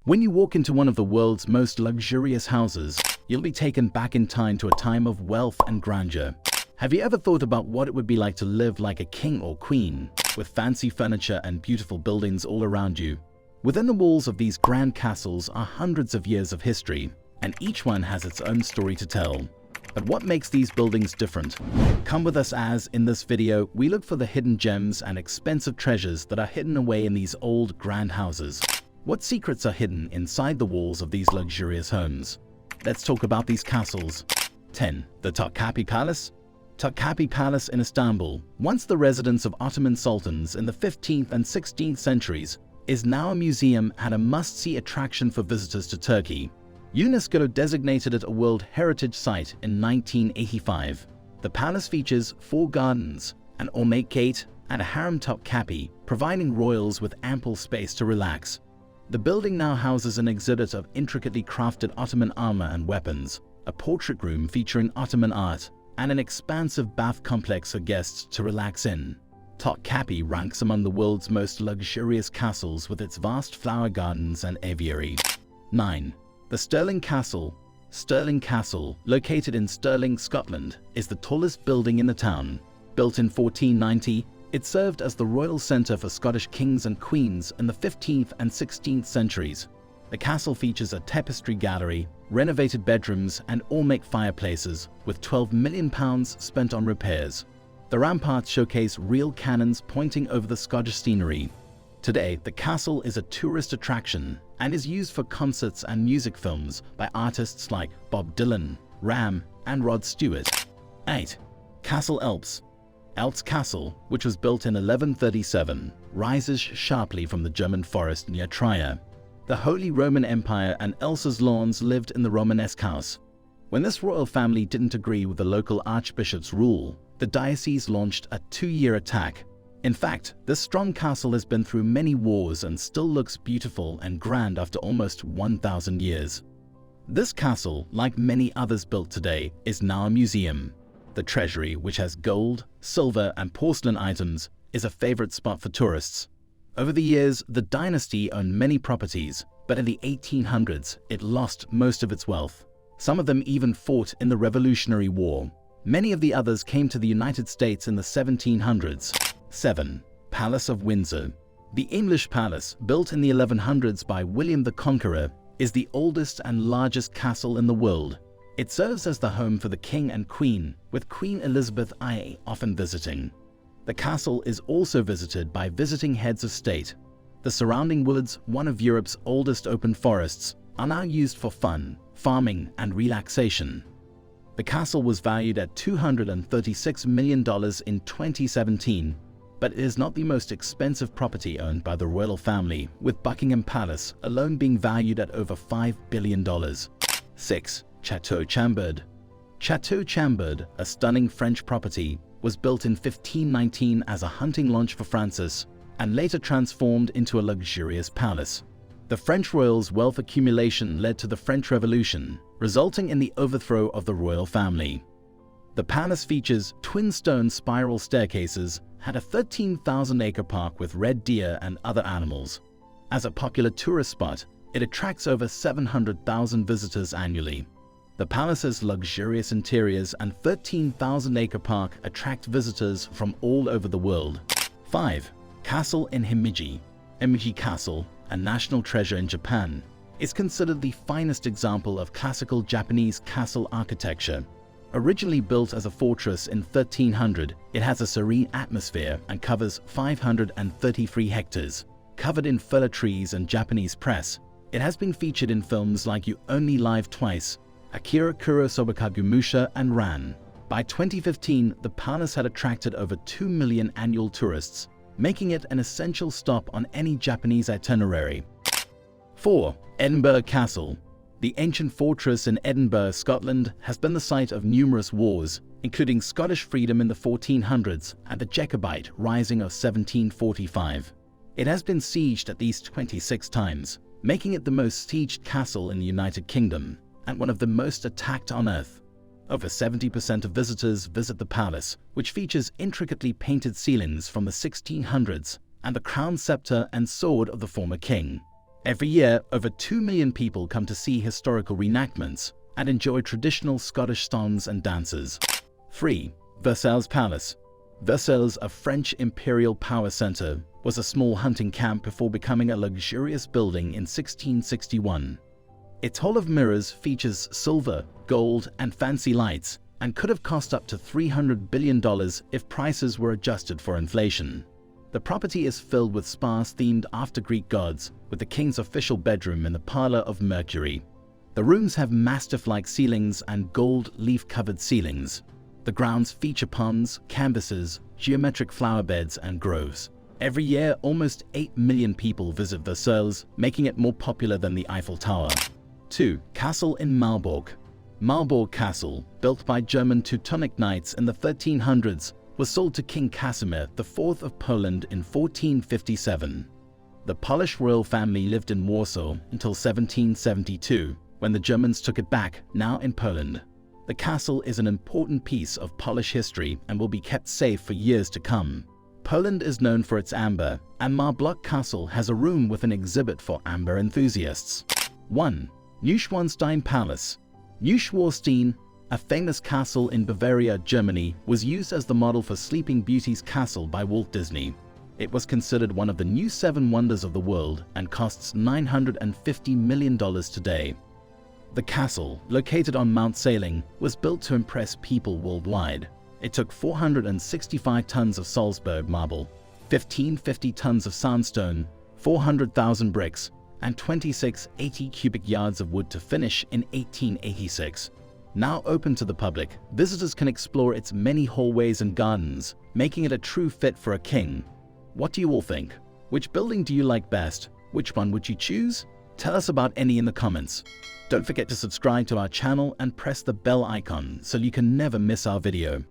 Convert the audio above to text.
When you walk into one of the world's most luxurious houses, you'll be taken back in time to a time of wealth and grandeur. Have you ever thought about what it would be like to live like a king or queen, with fancy furniture and beautiful buildings all around you? Within the walls of these grand castles are hundreds of years of history, and each one has its own story to tell. But what makes these buildings different? Come with us as, in this video, we look for the hidden gems and expensive treasures that are hidden away in these old grand houses. What secrets are hidden inside the walls of these luxurious homes? Let's talk about these castles. 10. The Topkapi Palace. Topkapi Palace in Istanbul, once the residence of Ottoman sultans in the 15th and 16th centuries, is now a museum and a must-see attraction for visitors to Turkey. UNESCO designated it a World Heritage Site in 1985. The palace features 4 gardens, an ornate gate, and a harem Topkapi, providing royals with ample space to relax. The building now houses an exhibit of intricately crafted Ottoman armor and weapons, a portrait room featuring Ottoman art, and an expansive bath complex for guests to relax in. Topkapi ranks among the world's most luxurious castles with its vast flower gardens and aviary. 9. The Stirling Castle. Stirling Castle, located in Stirling, Scotland, is the tallest building in the town. Built in 1490, it served as the royal centre for Scottish kings and queens in the 15th and 16th centuries. The castle features a tapestry gallery, renovated bedrooms, and ornate fireplaces, with £12 million spent on repairs. The ramparts showcase real cannons pointing over the Scottish scenery. Today, the castle is a tourist attraction and is used for concerts and music films by artists like Bob Dylan, Ram, and Rod Stewart. 8. Castle Elps. Elps Castle, which was built in 1137, rises sharply from the German forest near Trier. The Holy Roman Empire and Elsa's lawns lived in the Romanesque house. When this royal family didn't agree with the local archbishop's rule, the diocese launched a 2-year attack. In fact, this strong castle has been through many wars and still looks beautiful and grand after almost 1,000 years. This castle, like many others built today, is now a museum. The treasury, which has gold, silver, and porcelain items, is a favorite spot for tourists. Over the years, the dynasty owned many properties, but in the 1800s, it lost most of its wealth. Some of them even fought in the Revolutionary War. Many of the others came to the United States in the 1700s. 7. Palace of Windsor. The English palace, built in the 1100s by William the Conqueror, is the oldest and largest castle in the world. It serves as the home for the King and Queen, with Queen Elizabeth I often visiting. The castle is also visited by visiting heads of state. The surrounding woods, one of Europe's oldest open forests, are now used for fun, farming, and relaxation. The castle was valued at $236 million in 2017, but it is not the most expensive property owned by the royal family, with Buckingham Palace alone being valued at over $5 billion. 6. Chateau Chamard. Chateau Chamard, a stunning French property, was built in 1519 as a hunting lodge for Francis and later transformed into a luxurious palace. The French royals' wealth accumulation led to the French Revolution, resulting in the overthrow of the royal family. The palace features twin stone spiral staircases, had a 13,000-acre park with red deer and other animals. As a popular tourist spot, it attracts over 700,000 visitors annually. The palace's luxurious interiors and 13,000-acre park attract visitors from all over the world. 5. Castle in Himeji. Himeji Castle, a national treasure in Japan, is considered the finest example of classical Japanese castle architecture. Originally built as a fortress in 1300, it has a serene atmosphere and covers 533 hectares. Covered in fir trees and Japanese press, it has been featured in films like You Only Live Twice, Akira Kurosawa and Ran. By 2015, the palace had attracted over 2 million annual tourists, making it an essential stop on any Japanese itinerary. 4. Edinburgh Castle. The ancient fortress in Edinburgh, Scotland, has been the site of numerous wars, including Scottish freedom in the 1400s and the Jacobite Rising of 1745. It has been sieged at least 26 times, making it the most sieged castle in the United Kingdom and one of the most attacked on Earth. Over 70% of visitors visit the palace, which features intricately painted ceilings from the 1600s and the crown, scepter, and sword of the former king. Every year, over 2 million people come to see historical reenactments and enjoy traditional Scottish songs and dances. 3. Versailles Palace. Versailles, a French imperial power center, was a small hunting camp before becoming a luxurious building in 1661. Its Hall of Mirrors features silver, gold, and fancy lights, and could have cost up to $300 billion if prices were adjusted for inflation. The property is filled with spas themed after Greek gods, with the king's official bedroom in the Parlour of Mercury. The rooms have mastiff-like ceilings and gold leaf-covered ceilings. The grounds feature ponds, canvases, geometric flower beds, and groves. Every year, almost 8 million people visit Versailles, making it more popular than the Eiffel Tower. 2. Castle in Malbork. Malor Castle, built by German Teutonic Knights in the 1300s, was sold to King Casimir IV of Poland in 1457. The Polish royal family lived in Warsaw until 1772, when the Germans took it back, now in Poland. The castle is an important piece of Polish history and will be kept safe for years to come. Poland is known for its amber, and Malor Castle has a room with an exhibit for amber enthusiasts. 1. Nanstein Palace. Neuschwanstein, a famous castle in Bavaria, Germany, was used as the model for Sleeping Beauty's castle by Walt Disney. It was considered one of the new 7 wonders of the world and costs $950 million today. The castle, located on Mount Sailing, was built to impress people worldwide. It took 465 tons of Salzburg marble, 1,550 tons of sandstone, 400,000 bricks, and 26 80 cubic yards of wood to finish in 1886. Now open to the public, visitors can explore its many hallways and gardens, making it a true fit for a king. What do you all think? Which building do you like best? Which one would you choose? Tell us about any in the comments. Don't forget to subscribe to our channel and press the bell icon so you can never miss our video.